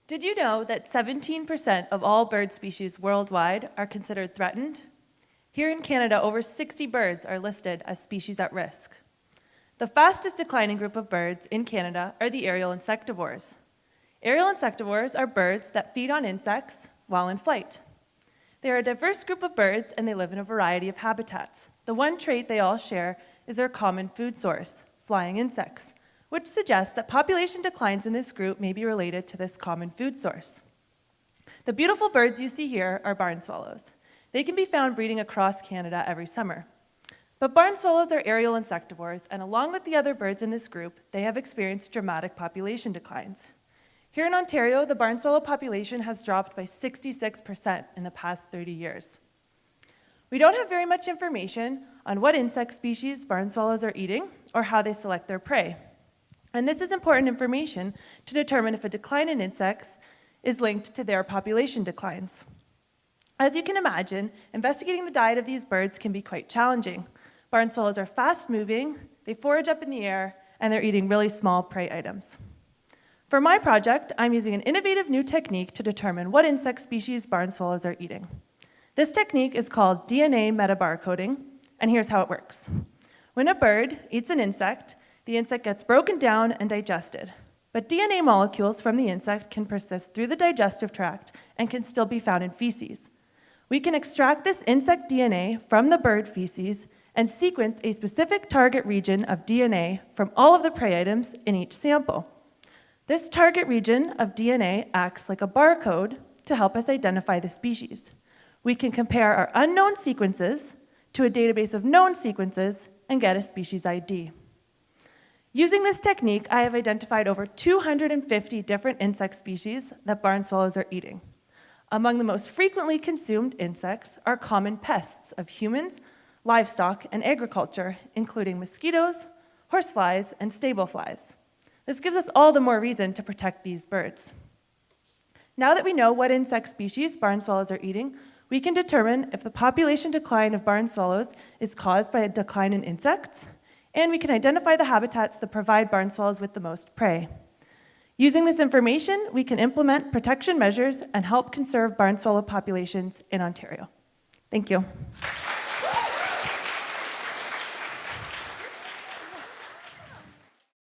Did you know that 17% of all bird species worldwide are considered threatened? Here in Canada, over 60 birds are listed as species at risk. The fastest declining group of birds in Canada are the aerial insectivores. Aerial insectivores are birds that feed on insects while in flight. They are a diverse group of birds and they live in a variety of habitats. The one trait they all share is their common food source, flying insects, which suggests that population declines in this group may be related to this common food source. The beautiful birds you see here are barn swallows. They can be found breeding across Canada every summer. But barn swallows are aerial insectivores, and along with the other birds in this group, they have experienced dramatic population declines. Here in Ontario, the barn swallow population has dropped by 66% in the past 30 years. We don't have very much information on what insect species barn swallows are eating or how they select their prey. And this is important information to determine if a decline in insects is linked to their population declines. As you can imagine, investigating the diet of these birds can be quite challenging. Barn swallows are fast-moving, they forage up in the air, and they're eating really small prey items. For my project, I'm using an innovative new technique to determine what insect species barn swallows are eating. This technique is called DNA metabarcoding, and here's how it works. When a bird eats an insect, the insect gets broken down and digested. But DNA molecules from the insect can persist through the digestive tract and can still be found in feces. We can extract this insect DNA from the bird feces and sequence a specific target region of DNA from all of the prey items in each sample. This target region of DNA acts like a barcode to help us identify the species. We can compare our unknown sequences to a database of known sequences and get a species ID. Using this technique, I have identified over 250 different insect species that barn swallows are eating. Among the most frequently consumed insects are common pests of humans, livestock, and agriculture, including mosquitoes, horseflies, and stable flies. This gives us all the more reason to protect these birds. Now that we know what insect species barn swallows are eating, we can determine if the population decline of barn swallows is caused by a decline in insects, and we can identify the habitats that provide barn swallows with the most prey. Using this information, we can implement protection measures and help conserve barn swallow populations in Ontario. Thank you.